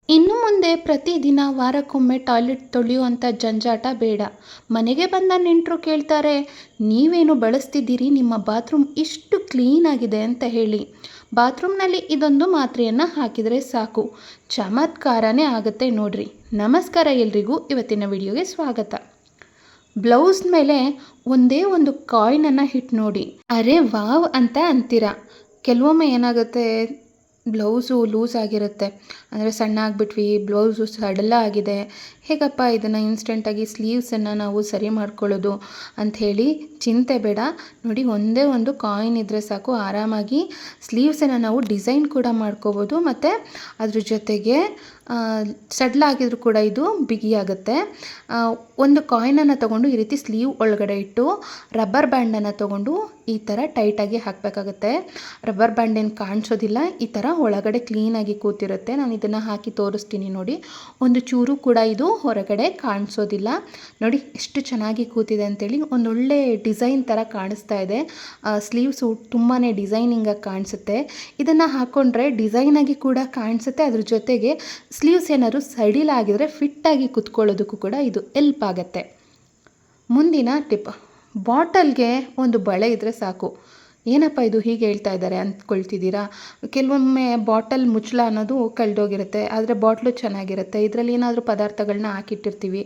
ಇನ್ನು ಮುಂದೆ ಪ್ರತಿದಿನ ವಾರಕ್ಕೊಮ್ಮೆ ಟಾಯ್ಲೆಟ್ ತೊಳೆಯುವಂಥ ಜಂಜಾಟ ಬೇಡ. ಮನೆಗೆ ಬಂದ ನೆಂಟರು ಕೇಳ್ತಾರೆ, ನೀವೇನು ಬಳಸ್ತಿದ್ದೀರಿ, ನಿಮ್ಮ ಬಾತ್ರೂಮ್ ಇಷ್ಟು ಕ್ಲೀನಾಗಿದೆ ಅಂತ ಹೇಳಿ. ಬಾತ್ರೂಮ್ನಲ್ಲಿ ಇದೊಂದು ಮಾತ್ರೆಯನ್ನು ಹಾಕಿದರೆ ಸಾಕು, ಚಮತ್ಕಾರನೇ ಆಗುತ್ತೆ ನೋಡ್ರಿ. ನಮಸ್ಕಾರ ಎಲ್ರಿಗೂ, ಇವತ್ತಿನ ವಿಡಿಯೋಗೆ ಸ್ವಾಗತ. ಬ್ಲೌಸ್ ಮೇಲೆ ಒಂದೇ ಒಂದು ಕಾಯಿನನ್ನು ಹಿಟ್ಟು ನೋಡಿ, ಅರೆ ವಾವ್ ಅಂತ ಅಂತೀರ. ಕೆಲವೊಮ್ಮೆ ಏನಾಗುತ್ತೆ, ಬ್ಲೌಸು ಲೂಸ್ ಆಗಿರುತ್ತೆ, ಅಂದರೆ ಸಣ್ಣ ಆಗಿಬಿಟ್ವಿ, ಬ್ಲೌಸು ಸಡಲ ಆಗಿದೆ, ಹೇಗಪ್ಪ ಇದನ್ನು ಇನ್ಸ್ಟೆಂಟಾಗಿ ಸ್ಲೀವ್ಸನ್ನು ನಾವು ಸರಿ ಮಾಡ್ಕೊಳ್ಳೋದು ಅಂಥೇಳಿ ಚಿಂತೆ ಬೇಡ. ನೋಡಿ, ಒಂದೇ ಒಂದು ಕಾಯಿನ್ ಇದ್ದರೆ ಸಾಕು, ಆರಾಮಾಗಿ ಸ್ಲೀವ್ಸನ್ನು ನಾವು ಡಿಸೈನ್ ಕೂಡ ಮಾಡ್ಕೋಬೋದು. ಮತ್ತು ಅದ್ರ ಜೊತೆಗೆ ಸಡ್ಲಾಗಿದ್ರು ಕೂಡ ಇದು ಬಿಗಿಯಾಗುತ್ತೆ. ಒಂದು ಕಾಯಿನನ್ನು ತೊಗೊಂಡು ಈ ರೀತಿ ಸ್ಲೀವ್ ಒಳಗಡೆ ಇಟ್ಟು ರಬ್ಬರ್ ಬ್ಯಾಂಡನ್ನು ತೊಗೊಂಡು ಈ ಥರ ಟೈಟಾಗಿ ಹಾಕಬೇಕಾಗುತ್ತೆ. ರಬ್ಬರ್ ಬ್ಯಾಂಡ್ ಏನು ಕಾಣಿಸೋದಿಲ್ಲ, ಈ ಥರ ಒಳಗಡೆ ಕ್ಲೀನಾಗಿ ಕೂತಿರುತ್ತೆ. ನಾನು ಇದನ್ನು ಹಾಕಿ ತೋರಿಸ್ತೀನಿ ನೋಡಿ. ಒಂದು ಚೂರು ಕೂಡ ಇದು ಹೊರಗಡೆ ಕಾಣಿಸೋದಿಲ್ಲ. ನೋಡಿ ಎಷ್ಟು ಚೆನ್ನಾಗಿ ಕೂತಿದೆ ಅಂತೇಳಿ. ಒಂದೊಳ್ಳೆ ಡಿಸೈನ್ ಥರ ಕಾಣಿಸ್ತಾ ಇದೆ. ಸ್ಲೀವ್ಸು ತುಂಬಾ ಡಿಸೈನಿಂಗಾಗಿ ಕಾಣಿಸುತ್ತೆ. ಇದನ್ನು ಹಾಕ್ಕೊಂಡ್ರೆ ಡಿಸೈನಾಗಿ ಕೂಡ ಕಾಣಿಸುತ್ತೆ. ಅದ್ರ ಜೊತೆಗೆ ಸ್ಲೀವ್ಸ್ ಏನಾದ್ರು ಸಡಿಲಾಗಿದ್ರೆ ಫಿಟ್ಟಾಗಿ ಕುತ್ಕೊಳ್ಳೋದಕ್ಕೂ ಕೂಡ ಇದು ಹೆಲ್ಪ್ ಆಗುತ್ತೆ. ಮುಂದಿನ ಟಿಪ್, ಬಾಟಲ್ಗೆ ಒಂದು ಬಳೆ ಇದ್ದರೆ ಸಾಕು. ಏನಪ್ಪ ಇದು ಹೀಗೆ ಹೇಳ್ತಾ ಇದ್ದಾರೆ ಅಂದ್ಕೊಳ್ತಿದ್ದೀರಾ? ಕೆಲವೊಮ್ಮೆ ಬಾಟಲ್ ಮುಚ್ಚಳ ಅನ್ನೋದು ಕಳೆದೋಗಿರುತ್ತೆ, ಆದರೆ ಬಾಟ್ಲು ಚೆನ್ನಾಗಿರುತ್ತೆ. ಇದರಲ್ಲಿ ಏನಾದರೂ ಪದಾರ್ಥಗಳನ್ನ ಹಾಕಿಟ್ಟಿರ್ತೀವಿ.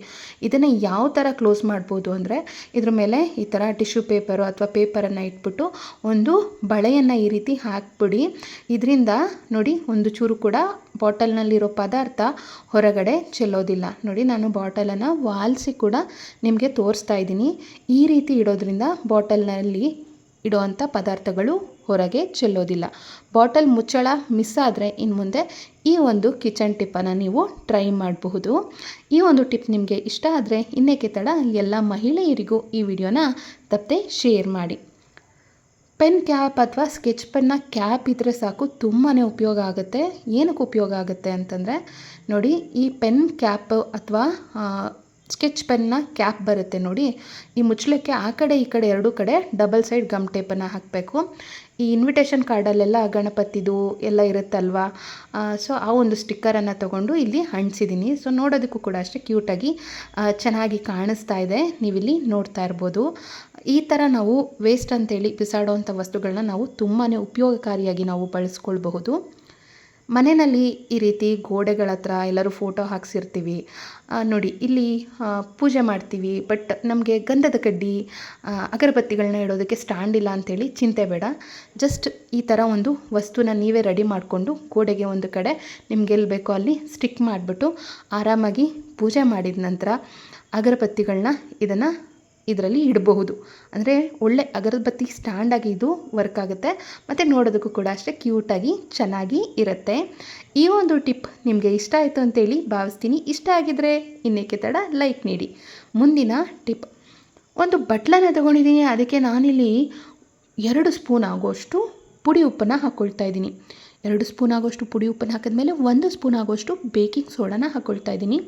ಇದನ್ನು ಯಾವ ಥರ ಕ್ಲೋಸ್ ಮಾಡ್ಬೋದು ಅಂದರೆ, ಇದ್ರ ಮೇಲೆ ಈ ಥರ ಟಿಶ್ಯೂ ಪೇಪರು ಅಥವಾ ಪೇಪರನ್ನು ಇಟ್ಬಿಟ್ಟು ಒಂದು ಬಳೆಯನ್ನು ಈ ರೀತಿ ಹಾಕ್ಬಿಡಿ. ಇದರಿಂದ ನೋಡಿ, ಒಂದು ಚೂರು ಕೂಡ ಬಾಟಲ್ನಲ್ಲಿರೋ ಪದಾರ್ಥ ಹೊರಗಡೆ ಚೆಲ್ಲೋದಿಲ್ಲ. ನೋಡಿ, ನಾನು ಬಾಟಲನ್ನು ವಾಲ್ಸಿ ಕೂಡ ನಿಮಗೆ ತೋರಿಸ್ತಾ ಇದ್ದೀನಿ. ಈ ರೀತಿ ಇಡೋದ್ರಿಂದ ಬಾಟಲ್ನಲ್ಲಿ ಇಡುವಂಥ ಪದಾರ್ಥಗಳು ಹೊರಗೆ ಚೆಲ್ಲೋದಿಲ್ಲ. ಬಾಟಲ್ ಮುಚ್ಚಳ ಮಿಸ್ ಆದರೆ ಇನ್ನು ಮುಂದೆ ಈ ಒಂದು ಕಿಚನ್ ಟಿಪ್ಪನ್ನು ನೀವು ಟ್ರೈ ಮಾಡಬಹುದು. ಈ ಒಂದು ಟಿಪ್ ನಿಮಗೆ ಇಷ್ಟ ಆದರೆ ಇನ್ನೇಕೆ ತಡ, ಎಲ್ಲ ಮಹಿಳೆಯರಿಗೂ ಈ ವಿಡಿಯೋನ ತಪ್ಪದೆ ಶೇರ್ ಮಾಡಿ. ಪೆನ್ ಕ್ಯಾಪ್ ಅಥವಾ ಸ್ಕೆಚ್ ಪೆನ್ನ ಕ್ಯಾಪ್ ಇದ್ದರೆ ಸಾಕು, ತುಂಬಾ ಉಪಯೋಗ ಆಗುತ್ತೆ. ಏನಕ್ಕೆ ಉಪಯೋಗ ಆಗುತ್ತೆ ಅಂತಂದರೆ ನೋಡಿ, ಈ ಪೆನ್ ಕ್ಯಾಪ್ ಅಥವಾ ಸ್ಕೆಚ್ ಪೆನ್ನ ಕ್ಯಾಪ್ ಬರುತ್ತೆ ನೋಡಿ, ಈ ಮುಚ್ಚಳಕ್ಕೆ ಆ ಕಡೆ ಈ ಕಡೆ ಎರಡೂ ಕಡೆ ಡಬಲ್ ಸೈಡ್ ಗಮ್ ಟೇಪನ್ನು ಹಾಕಬೇಕು. ಈ ಇನ್ವಿಟೇಷನ್ ಕಾರ್ಡಲ್ಲೆಲ್ಲ ಗಣಪತಿದು ಎಲ್ಲ ಇರುತ್ತಲ್ವ, ಸೊ ಆ ಒಂದು ಸ್ಟಿಕ್ಕರನ್ನು ತೊಗೊಂಡು ಇಲ್ಲಿ ಅಂಟಿಸಿದ್ದೀನಿ. ಸೊ ನೋಡೋದಕ್ಕೂ ಕೂಡ ಅಷ್ಟೇ ಕ್ಯೂಟಾಗಿ ಚೆನ್ನಾಗಿ ಕಾಣಿಸ್ತಾ ಇದೆ, ನೀವಿಲ್ಲಿ ನೋಡ್ತಾ ಇರ್ಬೋದು. ಈ ಥರ ನಾವು ವೇಸ್ಟ್ ಅಂತೇಳಿ ಬಿಸಾಡೋವಂಥ ವಸ್ತುಗಳನ್ನ ನಾವು ತುಂಬಾ ಉಪಯೋಗಕಾರಿಯಾಗಿ ನಾವು ಬಳಸ್ಕೊಳ್ಬಹುದು. ಮನೆಯಲ್ಲಿ ಈ ರೀತಿ ಗೋಡೆಗಳ ಹತ್ರ ಎಲ್ಲರೂ ಫೋಟೋ ಹಾಕ್ಸಿರ್ತೀವಿ ನೋಡಿ. ಇಲ್ಲಿ ಪೂಜೆ ಮಾಡ್ತೀವಿ, ಬಟ್ ನಮಗೆ ಗಂಧದ ಕಡ್ಡಿ, ಅಗರಬತ್ತಿಗಳನ್ನ ಇಡೋದಕ್ಕೆ ಸ್ಟ್ಯಾಂಡ್ ಇಲ್ಲ ಅಂಥೇಳಿ ಚಿಂತೆ ಬೇಡ. ಜಸ್ಟ್ ಈ ಥರ ಒಂದು ವಸ್ತುನ ನೀವೇ ರೆಡಿ ಮಾಡಿಕೊಂಡು ಗೋಡೆಗೆ ಒಂದು ಕಡೆ ನಿಮ್ಗೆ ಎಲ್ಲಿ ಬೇಕೋ ಅಲ್ಲಿ ಸ್ಟಿಕ್ ಮಾಡಿಬಿಟ್ಟು ಆರಾಮಾಗಿ ಪೂಜೆ ಮಾಡಿದ ನಂತರ ಅಗರಬತ್ತಿಗಳನ್ನ ಇದರಲ್ಲಿ ಇಡಬಹುದು. ಅಂದರೆ ಒಳ್ಳೆ ಅಗರಬತ್ತಿ ಸ್ಟ್ಯಾಂಡಾಗಿ ಇದು ವರ್ಕ್ ಆಗುತ್ತೆ, ಮತ್ತು ನೋಡೋದಕ್ಕೂ ಕೂಡ ಅಷ್ಟೇ ಕ್ಯೂಟಾಗಿ ಚೆನ್ನಾಗಿ ಇರುತ್ತೆ. ಈ ಒಂದು ಟಿಪ್ ನಿಮಗೆ ಇಷ್ಟ ಆಯಿತು ಅಂತೇಳಿ ಭಾವಿಸ್ತೀನಿ. ಇಷ್ಟ ಆಗಿದ್ದರೆ ಇನ್ನೇಕೆ ತಡ, ಲೈಕ್ ನೀಡಿ. ಮುಂದಿನ ಟಿಪ್, ಒಂದು ಬಟ್ಲನ್ನು ತೊಗೊಂಡಿದ್ದೀನಿ. ಅದಕ್ಕೆ ನಾನಿಲ್ಲಿ 2 ಸ್ಪೂನ್ ಆಗೋಷ್ಟು ಪುಡಿ ಉಪ್ಪನ್ನು ಹಾಕ್ಕೊಳ್ತಾ ಇದ್ದೀನಿ. 2 ಸ್ಪೂನ್ ಆಗೋಷ್ಟು ಪುಡಿ ಉಪ್ಪನ್ನು ಹಾಕಿದ್ಮೇಲೆ 1 ಸ್ಪೂನ್ ಆಗೋಷ್ಟು ಬೇಕಿಂಗ್ ಸೋಡಾನ ಹಾಕ್ಕೊಳ್ತಾ ಇದ್ದೀನಿ.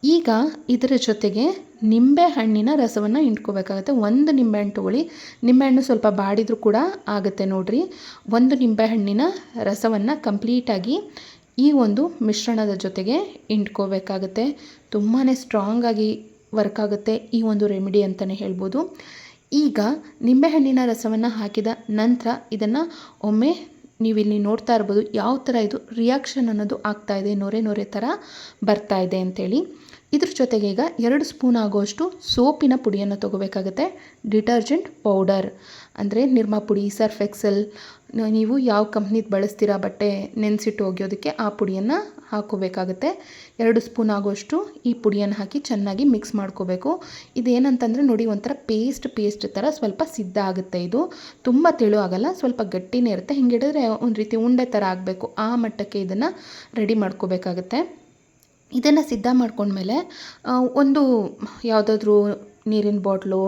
ಈಗ ಇದರ ಜೊತೆಗೆ ನಿಂಬೆ ಹಣ್ಣಿನ ರಸವನ್ನು ಹಿಂಡ್ಕೋಬೇಕಾಗತ್ತೆ. 1 ನಿಂಬೆಹಣ್ಣು ತೊಗೊಳ್ಳಿ. ನಿಂಬೆಹಣ್ಣು ಸ್ವಲ್ಪ ಬಾಡಿದರೂ ಕೂಡ ಆಗುತ್ತೆ ನೋಡಿರಿ. 1 ನಿಂಬೆಹಣ್ಣಿನ ರಸವನ್ನು ಕಂಪ್ಲೀಟಾಗಿ ಈ ಒಂದು ಮಿಶ್ರಣದ ಜೊತೆಗೆ ಹಿಂಡ್ಕೋಬೇಕಾಗತ್ತೆ. ತುಂಬಾ ಸ್ಟ್ರಾಂಗಾಗಿ ವರ್ಕ್ ಆಗುತ್ತೆ ಈ ಒಂದು ರೆಮಿಡಿ ಅಂತಲೇ ಹೇಳ್ಬೋದು. ಈಗ ನಿಂಬೆಹಣ್ಣಿನ ರಸವನ್ನು ಹಾಕಿದ ನಂತರ ಇದನ್ನು ಒಮ್ಮೆ ನೀವಿಲ್ಲಿ ನೋಡ್ತಾ ಇರ್ಬೋದು ಯಾವ ಥರ ಇದು ರಿಯಾಕ್ಷನ್ ಅನ್ನೋದು ಆಗ್ತಾಯಿದೆ, ನೊರೆ ಥರ ಬರ್ತಾ ಇದೆ ಅಂಥೇಳಿ. ಇದ್ರ ಜೊತೆಗೆ ಈಗ 2 ಸ್ಪೂನ್ ಆಗೋಷ್ಟು ಸೋಪಿನ ಪುಡಿಯನ್ನು ತೊಗೋಬೇಕಾಗುತ್ತೆ. ಡಿಟರ್ಜೆಂಟ್ ಪೌಡರ್ ಅಂದರೆ ನಿರ್ಮಾ ಪುಡಿ, ಸರ್ಫ್ ಎಕ್ಸೆಲ್, ನೀವು ಯಾವ ಕಂಪ್ನಿದು ಬಳಸ್ತೀರಾ ಬಟ್ಟೆ ನೆನೆಸಿಟ್ಟು ಒಗೆಯೋದಕ್ಕೆ ಆ ಪುಡಿಯನ್ನು ಹಾಕ್ಕೋಬೇಕಾಗುತ್ತೆ. 2 ಸ್ಪೂನ್ ಆಗೋಷ್ಟು ಈ ಪುಡಿಯನ್ನು ಹಾಕಿ ಚೆನ್ನಾಗಿ ಮಿಕ್ಸ್ ಮಾಡ್ಕೋಬೇಕು. ಇದೇನಂತಂದರೆ ನೋಡಿ, ಒಂಥರ ಪೇಸ್ಟ್ ಥರ ಸ್ವಲ್ಪ ಸಿದ್ಧ ಆಗುತ್ತೆ. ಇದು ತುಂಬ ತೆಳು ಆಗಲ್ಲ, ಸ್ವಲ್ಪ ಗಟ್ಟಿನೇ ಇರುತ್ತೆ. ಹಿಂಗಿಡಿದ್ರೆ ಒಂದು ರೀತಿ ಉಂಡೆ ಥರ ಆಗಬೇಕು, ಆ ಮಟ್ಟಕ್ಕೆ ಇದನ್ನು ರೆಡಿ ಮಾಡ್ಕೋಬೇಕಾಗುತ್ತೆ. ಇದನ್ನು ಸಿದ್ಧ ಮಾಡ್ಕೊಂಡ್ಮೇಲೆ ಒಂದು ಯಾವುದಾದ್ರೂ ನೀರಿನ ಬಾಟ್ಲು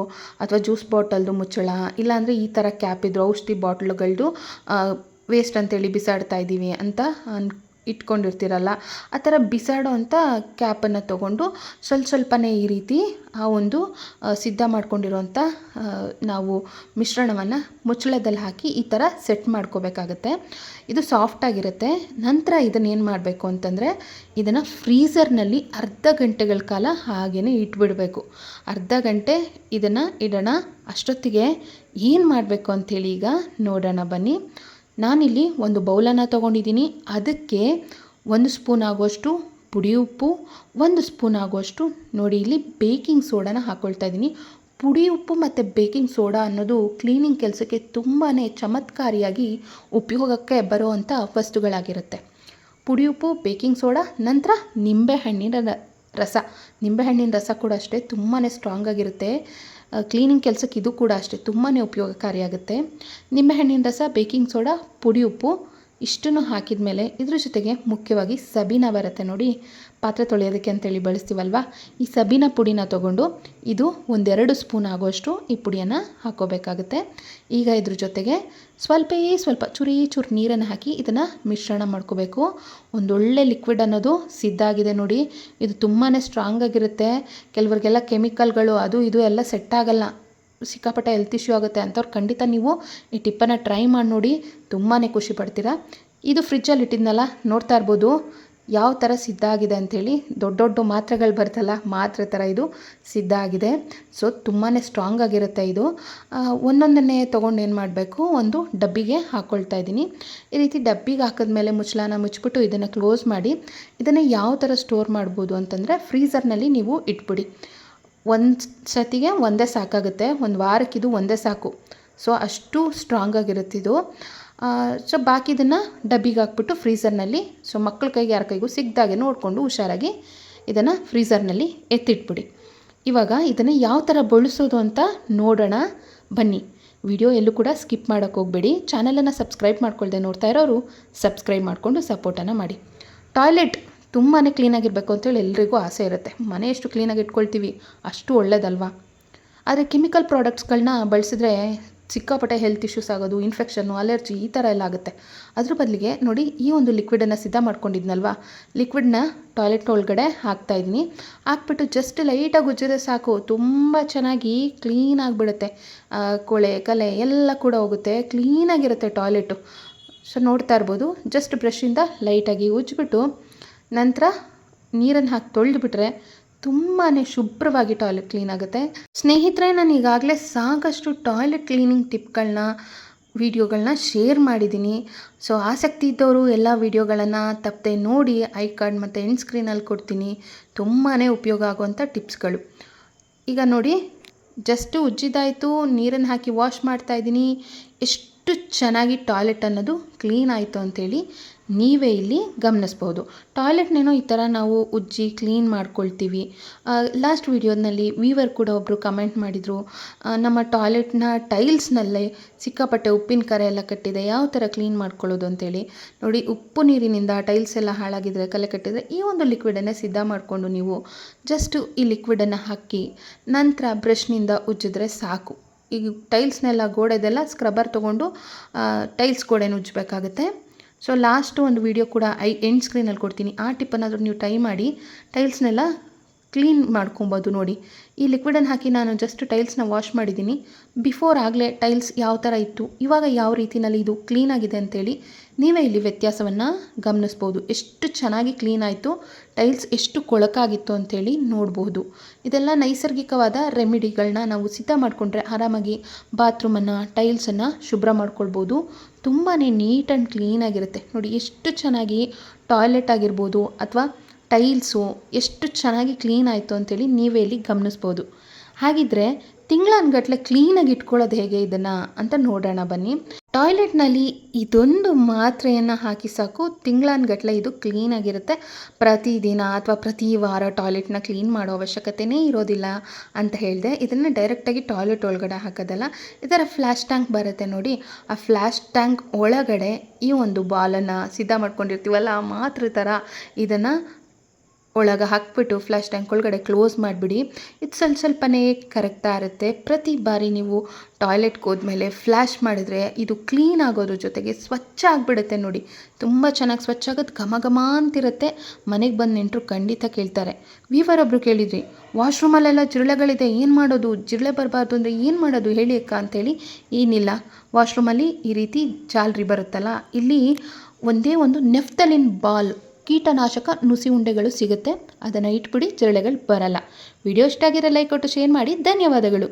ಅಥವಾ ಜ್ಯೂಸ್ ಬಾಟಲ್ದು ಮುಚ್ಚಳ, ಇಲ್ಲಾಂದರೆ ಈ ಥರ ಕ್ಯಾಪ್ ಇದ್ದರೂ ಔಷಧಿ ಬಾಟ್ಲುಗಳದ್ದು ವೇಸ್ಟ್ ಅಂತೇಳಿ ಬಿಸಾಡ್ತಾ ಇದ್ದೀವಿ ಅಂತ ಇಟ್ಕೊಂಡಿರ್ತೀರಲ್ಲ, ಆ ಥರ ಬಿಸಾಡೋ ಅಂಥ ಕ್ಯಾಪನ್ನು ತೊಗೊಂಡು ಸ್ವಲ್ಪನೇ ಈ ರೀತಿ ಆ ಒಂದು ಸಿದ್ಧ ಮಾಡ್ಕೊಂಡಿರೋಂಥ ನಾವು ಮಿಶ್ರಣವನ್ನು ಮುಚ್ಚಳದಲ್ಲಿ ಹಾಕಿ ಈ ಥರ ಸೆಟ್ ಮಾಡ್ಕೋಬೇಕಾಗತ್ತೆ. ಇದು ಸಾಫ್ಟಾಗಿರುತ್ತೆ. ನಂತರ ಇದನ್ನೇನು ಮಾಡಬೇಕು ಅಂತಂದರೆ, ಇದನ್ನು ಫ್ರೀಝರ್ನಲ್ಲಿ ಅರ್ಧ ಗಂಟೆಗಳ ಕಾಲ ಹಾಗೇ ಇಟ್ಬಿಡಬೇಕು. ಅರ್ಧ ಗಂಟೆ ಇದನ್ನು ಇಡೋಣ. ಅಷ್ಟೊತ್ತಿಗೆ ಏನು ಮಾಡಬೇಕು ಅಂಥೇಳಿ ಈಗ ನೋಡೋಣ ಬನ್ನಿ. ನಾನಿಲ್ಲಿ ಒಂದು ಬೌಲನ್ನು ತೊಗೊಂಡಿದ್ದೀನಿ. ಅದಕ್ಕೆ 1 ಸ್ಪೂನ್ ಆಗುವಷ್ಟು ಪುಡಿ ಉಪ್ಪು, 1 ಸ್ಪೂನ್ ಆಗುವಷ್ಟು ನೋಡಿ ಇಲ್ಲಿ ಬೇಕಿಂಗ್ ಸೋಡಾನ ಹಾಕ್ಕೊಳ್ತಾ ಇದ್ದೀನಿ. ಪುಡಿ ಉಪ್ಪು ಮತ್ತು ಬೇಕಿಂಗ್ ಸೋಡಾ ಅನ್ನೋದು ಕ್ಲೀನಿಂಗ್ ಕೆಲಸಕ್ಕೆ ತುಂಬಾ ಚಮತ್ಕಾರಿಯಾಗಿ ಉಪಯೋಗಕ್ಕೆ ಬರುವಂಥ ವಸ್ತುಗಳಾಗಿರುತ್ತೆ. ಪುಡಿ ಉಪ್ಪು, ಬೇಕಿಂಗ್ ಸೋಡಾ, ನಂತರ ನಿಂಬೆಹಣ್ಣಿನ ರಸ. ನಿಂಬೆಹಣ್ಣಿನ ರಸ ಕೂಡ ಅಷ್ಟೇ ತುಂಬಾ ಸ್ಟ್ರಾಂಗ್ ಆಗಿರುತ್ತೆ. ಕ್ಲೀನಿಂಗ್ ಕೆಲಸಕ್ಕೆ ಇದು ಕೂಡ ಅಷ್ಟೇ ತುಂಬಾ ಉಪಯೋಗಕಾರಿಯಾಗುತ್ತೆ. ನಿಂಬೆಹಣ್ಣಿನ ರಸ, ಬೇಕಿಂಗ್ ಸೋಡಾ, ಪುಡಿ ಉಪ್ಪು ಇಷ್ಟನ್ನು ಹಾಕಿದ ಮೇಲೆ ಇದ್ರ ಜೊತೆಗೆ ಮುಖ್ಯವಾಗಿ ಸಬೀನ ಬರುತ್ತೆ ನೋಡಿ, ಪಾತ್ರೆ ತೊಳೆಯೋದಕ್ಕೆ ಅಂತೇಳಿ ಬಳಸ್ತೀವಲ್ವ, ಈ ಸಬೀನ ಪುಡಿನ ತೊಗೊಂಡು ಇದು 1-2 ಸ್ಪೂನ್ ಆಗುವಷ್ಟು ಈ ಪುಡಿಯನ್ನು ಹಾಕ್ಕೋಬೇಕಾಗುತ್ತೆ. ಈಗ ಇದ್ರ ಜೊತೆಗೆ ಸ್ವಲ್ಪ ಚೂರು ನೀರನ್ನು ಹಾಕಿ ಇದನ್ನು ಮಿಶ್ರಣ ಮಾಡ್ಕೋಬೇಕು. ಒಂದೊಳ್ಳೆ ಲಿಕ್ವಿಡ್ ಅನ್ನೋದು ಸಿದ್ಧ ಆಗಿದೆ ನೋಡಿ. ಇದು ತುಂಬಾ ಸ್ಟ್ರಾಂಗ್ ಆಗಿರುತ್ತೆ. ಕೆಲವರಿಗೆಲ್ಲ ಕೆಮಿಕಲ್ಗಳು ಅದು ಇದು ಎಲ್ಲ ಸೆಟ್ ಆಗಲ್ಲ, ಸಿಕ್ಕಾಪಟ್ಟೆ ಹೆಲ್ತ್ ಇಶ್ಯೂ ಆಗುತ್ತೆ ಅಂಥವ್ರು ಖಂಡಿತ ನೀವು ಈ ಟಿಪ್ಪನ್ನು ಟ್ರೈ ಮಾಡಿ ನೋಡಿ, ತುಂಬಾ ಖುಷಿ ಪಡ್ತೀರಾ. ಇದು ಫ್ರಿಜ್ಜಲ್ಲಿ ಇಟ್ಟಿದ್ನಲ್ಲ, ನೋಡ್ತಾ ಇರ್ಬೋದು ಯಾವ ಥರ ಸಿದ್ಧ ಆಗಿದೆ ಅಂಥೇಳಿ. ದೊಡ್ಡ ಮಾತ್ರೆಗಳು ಬರ್ತಲ್ಲ, ಮಾತ್ರೆ ಥರ ಇದು ಸಿದ್ಧ ಆಗಿದೆ. ಸೊ ತುಂಬಾ ಸ್ಟ್ರಾಂಗ್ ಆಗಿರುತ್ತೆ ಇದು. ಒಂದೊಂದನ್ನೇ ತೊಗೊಂಡು ಏನು ಮಾಡಬೇಕು, ಒಂದು ಡಬ್ಬಿಗೆ ಹಾಕ್ಕೊಳ್ತಾ ಇದ್ದೀನಿ. ಈ ರೀತಿ ಡಬ್ಬಿಗೆ ಹಾಕಿದ್ಮೇಲೆ ಮುಚ್ಚಳನ ಮುಚ್ಚಿಬಿಟ್ಟು ಇದನ್ನು ಕ್ಲೋಸ್ ಮಾಡಿ, ಇದನ್ನು ಯಾವ ಥರ ಸ್ಟೋರ್ ಮಾಡ್ಬೋದು ಅಂತಂದರೆ ಫ್ರೀಝರ್ನಲ್ಲಿ ನೀವು ಇಟ್ಬಿಡಿ. ಒಂದು ಸತಿಗೆ ಒಂದೇ ಸಾಕಾಗುತ್ತೆ, ಒಂದು ವಾರಕ್ಕಿದು ಒಂದೇ ಸಾಕು. ಸೊ ಅಷ್ಟು ಸ್ಟ್ರಾಂಗ್ ಆಗಿರುತ್ತಿದು. ಸೊ ಬಾಕಿ ಇದನ್ನು ಡಬ್ಬಿಗೆ ಹಾಕ್ಬಿಟ್ಟು ಫ್ರೀಝರ್ನಲ್ಲಿ, ಸೊ ಮಕ್ಕಳ ಕೈಗೆ ಯಾರ ಕೈಗೂ ಸಿಗ್ದಾಗೆ ನೋಡಿಕೊಂಡು ಹುಷಾರಾಗಿ ಇದನ್ನು ಫ್ರೀಝರ್ನಲ್ಲಿ ಎತ್ತಿಟ್ಬಿಡಿ. ಇವಾಗ ಇದನ್ನು ಯಾವ ಥರ ಬಳಸೋದು ಅಂತ ನೋಡೋಣ ಬನ್ನಿ. ವಿಡಿಯೋ ಎಲ್ಲೂ ಕೂಡ ಸ್ಕಿಪ್ ಮಾಡೋಕ್ಕೆ ಹೋಗಬೇಡಿ. ಚಾನಲನ್ನು ಸಬ್ಸ್ಕ್ರೈಬ್ ಮಾಡ್ಕೊಳ್ದೆ ನೋಡ್ತಾ ಇರೋರು ಸಬ್ಸ್ಕ್ರೈಬ್ ಮಾಡಿಕೊಂಡು ಸಪೋರ್ಟನ್ನು ಮಾಡಿ. ಟಾಯ್ಲೆಟ್ ತುಂಬಾ ಕ್ಲೀನಾಗಿರಬೇಕು ಅಂತೇಳಿ ಎಲ್ರಿಗೂ ಆಸೆ ಇರುತ್ತೆ. ಮನೆ ಎಷ್ಟು ಕ್ಲೀನಾಗಿ ಇಟ್ಕೊಳ್ತೀವಿ ಅಷ್ಟು ಒಳ್ಳೇದಲ್ವಾ. ಆದರೆ ಕೆಮಿಕಲ್ ಪ್ರಾಡಕ್ಟ್ಸ್ಗಳನ್ನ ಬಳಸಿದ್ರೆ ಸಿಕ್ಕಾಪಟ್ಟೆ ಹೆಲ್ತ್ ಇಶ್ಯೂಸ್ ಆಗೋದು, ಇನ್ಫೆಕ್ಷನ್ನು, ಅಲರ್ಜಿ ಈ ಥರ ಎಲ್ಲ ಆಗುತ್ತೆ. ಅದ್ರ ಬದಲಿಗೆ ನೋಡಿ, ಈ ಒಂದು ಲಿಕ್ವಿಡನ್ನು ಸಿದ್ಧ ಮಾಡ್ಕೊಂಡಿದ್ನಲ್ವ, ಲಿಕ್ವಿಡ್ನ ಟಾಯ್ಲೆಟ್ ಒಳಗಡೆ ಹಾಕ್ತಾಯಿದ್ದೀನಿ. ಹಾಕ್ಬಿಟ್ಟು ಜಸ್ಟ್ ಲೈಟಾಗಿ ಉಜ್ಜಿದ್ರೆ ಸಾಕು, ತುಂಬ ಚೆನ್ನಾಗಿ ಕ್ಲೀನ್ ಆಗಿಬಿಡುತ್ತೆ. ಕೊಳೆ ಕಲೆ ಎಲ್ಲ ಕೂಡ ಹೋಗುತ್ತೆ, ಕ್ಲೀನಾಗಿರುತ್ತೆ ಟಾಯ್ಲೆಟು. ಸೊ ನೋಡ್ತಾ ಇರ್ಬೋದು, ಜಸ್ಟ್ ಬ್ರಷಿಂದ ಲೈಟಾಗಿ ಉಜ್ಜಿಬಿಟ್ಟು ನಂತರ ನೀರನ್ನು ಹಾಕಿ ತೊಳೆದುಬಿಟ್ರೆ ತುಂಬಾ ಶುಭ್ರವಾಗಿ ಟಾಯ್ಲೆಟ್ ಕ್ಲೀನ್ ಆಗುತ್ತೆ. ಸ್ನೇಹಿತರೆ, ನಾನು ಈಗಾಗಲೇ ಸಾಕಷ್ಟು ಟಾಯ್ಲೆಟ್ ಕ್ಲೀನಿಂಗ್ ಟಿಪ್ಗಳನ್ನ, ವಿಡಿಯೋಗಳನ್ನ ಶೇರ್ ಮಾಡಿದ್ದೀನಿ. ಸೊ ಆಸಕ್ತಿ ಇದ್ದವರು ಎಲ್ಲ ವಿಡಿಯೋಗಳನ್ನು ತಪ್ಪದೆ ನೋಡಿ. ಐ ಕಾರ್ಡ್ ಮತ್ತು ಎಂಡ್ ಸ್ಕ್ರೀನಲ್ಲಿ ಕೊಡ್ತೀನಿ, ತುಂಬಾ ಉಪಯೋಗ ಆಗುವಂಥ ಟಿಪ್ಸ್ಗಳು. ಈಗ ನೋಡಿ, ಜಸ್ಟು ಉಜ್ಜಿದಾಯಿತು, ನೀರನ್ನು ಹಾಕಿ ವಾಶ್ ಮಾಡ್ತಾಯಿದ್ದೀನಿ. ಎಷ್ಟು ಚೆನ್ನಾಗಿ ಟಾಯ್ಲೆಟ್ ಅನ್ನೋದು ಕ್ಲೀನ್ ಆಯಿತು ಅಂಥೇಳಿ ನೀವೇ ಇಲ್ಲಿ ಗಮನಿಸ್ಬೋದು. ಟಾಯ್ಲೆಟ್ನೇನೋ ಈ ಥರ ನಾವು ಉಜ್ಜಿ ಕ್ಲೀನ್ ಮಾಡ್ಕೊಳ್ತೀವಿ. ಲಾಸ್ಟ್ ವಿಡಿಯೋದಲ್ಲಿ ವೀವರ್ ಕೂಡ ಒಬ್ಬರು ಕಮೆಂಟ್ ಮಾಡಿದರು, ನಮ್ಮ ಟಾಯ್ಲೆಟ್ನ ಟೈಲ್ಸ್ನಲ್ಲೇ ಸಿಕ್ಕಾಪಟ್ಟೆ ಉಪ್ಪಿನ ಕರೆ ಎಲ್ಲ ಕಟ್ಟಿದೆ, ಯಾವ ಥರ ಕ್ಲೀನ್ ಮಾಡ್ಕೊಳ್ಳೋದು ಅಂತೇಳಿ. ನೋಡಿ, ಉಪ್ಪು ನೀರಿನಿಂದ ಟೈಲ್ಸ್ ಎಲ್ಲ ಹಾಳಾಗಿದ್ದರೆ, ಕಲೆ ಕಟ್ಟಿದರೆ ಈ ಒಂದು ಲಿಕ್ವಿಡನ್ನೇ ಸಿದ್ಧ ಮಾಡಿಕೊಂಡು ನೀವು ಜಸ್ಟು ಈ ಲಿಕ್ವಿಡನ್ನು ಹಾಕಿ ನಂತರ ಬ್ರಷ್ನಿಂದ ಉಜ್ಜಿದ್ರೆ ಸಾಕು. ಈಗ ಟೈಲ್ಸ್ನೆಲ್ಲ ಗೋಡೆದೆಲ್ಲ ಸ್ಕ್ರಬ್ಬರ್ ತೊಗೊಂಡು ಟೈಲ್ಸ್ ಗೋಡೆನ ಉಜ್ಜಬೇಕಾಗುತ್ತೆ. ಸೊ ಲಾಸ್ಟು ಒಂದು ವಿಡಿಯೋ ಕೂಡ ಎಂಡ್ ಸ್ಕ್ರೀನಲ್ಲಿ ಕೊಡ್ತೀನಿ, ಆ ಟಿಪ್ಪನ್ನಾದರೂ ನೀವು ಟ್ರೈ ಮಾಡಿ ಟೈಲ್ಸ್ನೆಲ್ಲ ಕ್ಲೀನ್ ಮಾಡ್ಕೊಬೋದು. ನೋಡಿ, ಈ ಲಿಕ್ವಿಡನ್ನು ಹಾಕಿ ನಾನು ಜಸ್ಟ್ ಟೈಲ್ಸ್ನ ವಾಶ್ ಮಾಡಿದ್ದೀನಿ. ಬಿಫೋರ್ ಆಗಲೇ ಟೈಲ್ಸ್ ಯಾವ ಥರ ಇತ್ತು, ಇವಾಗ ಯಾವ ರೀತಿಯಲ್ಲಿ ಇದು ಕ್ಲೀನ್ ಆಗಿದೆ ಅಂತೇಳಿ ನೀವೇ ಇಲ್ಲಿ ವ್ಯತ್ಯಾಸವನ್ನು ಗಮನಿಸ್ಬೋದು. ಎಷ್ಟು ಚೆನ್ನಾಗಿ ಕ್ಲೀನ್ ಆಯಿತು, ಟೈಲ್ಸ್ ಎಷ್ಟು ಕೊಳಕಾಗಿತ್ತು ಅಂಥೇಳಿ ನೋಡ್ಬೋದು. ಇದೆಲ್ಲ ನೈಸರ್ಗಿಕವಾದ ರೆಮಿಡಿಗಳನ್ನ ನಾವು ಸಿದ್ಧ ಮಾಡಿಕೊಂಡ್ರೆ ಆರಾಮಾಗಿ ಬಾತ್ರೂಮನ್ನು, ಟೈಲ್ಸನ್ನು ಶುಭ್ರ ಮಾಡ್ಕೊಳ್ಬೋದು. ತುಂಬಾ ನೀಟ್ ಆ್ಯಂಡ್ ಕ್ಲೀನಾಗಿರುತ್ತೆ. ನೋಡಿ, ಎಷ್ಟು ಚೆನ್ನಾಗಿ ಟಾಯ್ಲೆಟ್ ಆಗಿರ್ಬೋದು ಅಥವಾ ಟೈಲ್ಸು ಎಷ್ಟು ಚೆನ್ನಾಗಿ ಕ್ಲೀನ್ ಆಯಿತು ಅಂತೇಳಿ ನೀವೇ ಇಲ್ಲಿ ಗಮನಿಸ್ಬೋದು. ಹಾಗಿದ್ರೆ ತಿಂಗಳನ್ಗಟ್ಟಲೆ ಕ್ಲೀನಾಗಿ ಇಟ್ಕೊಳ್ಳೋದು ಹೇಗೆ ಇದನ್ನು ಅಂತ ನೋಡೋಣ ಬನ್ನಿ. ಟಾಯ್ಲೆಟ್ನಲ್ಲಿ ಇದೊಂದು ಮಾತ್ರೆಯನ್ನು ಹಾಕಿ ಸಾಕು, ತಿಂಗಳನ್ಗಟ್ಟಲೆ ಇದು ಕ್ಲೀನಾಗಿರುತ್ತೆ. ಪ್ರತಿದಿನ ಅಥವಾ ಪ್ರತಿ ವಾರ ಟಾಯ್ಲೆಟ್ನ ಕ್ಲೀನ್ ಮಾಡೋ ಅವಶ್ಯಕತೆಯೇ ಇರೋದಿಲ್ಲ ಅಂತ ಹೇಳಿದೆ. ಇದನ್ನು ಡೈರೆಕ್ಟಾಗಿ ಟಾಯ್ಲೆಟ್ ಒಳಗಡೆ ಹಾಕೋದಲ್ಲ, ಈ ಥರ ಫ್ಲ್ಯಾಶ್ ಟ್ಯಾಂಕ್ ಬರುತ್ತೆ ನೋಡಿ, ಆ ಫ್ಲ್ಯಾಶ್ ಟ್ಯಾಂಕ್ ಒಳಗಡೆ ಈ ಒಂದು ಬಾಲನ್ನು ಸಿದ್ಧ ಮಾಡ್ಕೊಂಡಿರ್ತೀವಲ್ಲ, ಆ ಮಾತ್ರೆ ಥರ ಇದನ್ನು ಒಳಗೆ ಹಾಕ್ಬಿಟ್ಟು ಫ್ಲಶ್ ಟ್ಯಾಂಕ್ ಒಳಗಡೆ ಕ್ಲೋಸ್ ಮಾಡಿಬಿಡಿ. ಇದು ಸ್ವಲ್ಪನೇ ಕರಗ್ತಾ ಇರುತ್ತೆ. ಪ್ರತಿ ಬಾರಿ ನೀವು ಟಾಯ್ಲೆಟ್ಗೆ ಹೋದ್ಮೇಲೆ ಫ್ಲ್ಯಾಶ್ ಮಾಡಿದರೆ ಇದು ಕ್ಲೀನ್ ಆಗೋದ್ರ ಜೊತೆಗೆ ಸ್ವಚ್ಛ ಆಗಿಬಿಡುತ್ತೆ ನೋಡಿ. ತುಂಬ ಚೆನ್ನಾಗಿ ಸ್ವಚ್ಛ ಆಗೋದು, ಘಮ ಘಮ ಅಂತಿರುತ್ತೆ. ಮನೆಗೆ ಬಂದು ನೆಂಟರು ಖಂಡಿತ ಕೇಳ್ತಾರೆ. ವೀವರ್ ಒಬ್ಬರು ಕೇಳಿದ್ರಿ, ವಾಶ್ರೂಮಲ್ಲೆಲ್ಲ ಜಿರಳೆಗಳಿದೆ, ಏನು ಮಾಡೋದು, ಜಿರಳೆ ಬರಬಾರ್ದು ಅಂದರೆ ಏನು ಮಾಡೋದು ಹೇಳಿ ಅಕ್ಕ ಅಂತೇಳಿ. ಏನಿಲ್ಲ, ವಾಶ್ರೂಮಲ್ಲಿ ಈ ರೀತಿ ಜಾಲರಿ ಬರುತ್ತಲ್ಲ, ಇಲ್ಲಿ ಒಂದೇ ಒಂದು ನೆಫ್ತಲಿನ್ ಬಾಲ್ ಕೀಟನಾಶಕ ನುಸಿ ಉಂಡೆಗಳು ಸಿಗುತ್ತೆ. ಅದನ್ನು ಇಟ್ಬಿಡಿ, ಜಿರಳೆಗಳು ಬರಲ್ಲ. ವಿಡಿಯೋ ಇಷ್ಟ ಆಗಿರೋ ಲೈಕ್ ಕೊಟ್ಟು ಶೇರ್ ಮಾಡಿ. ಧನ್ಯವಾದಗಳು.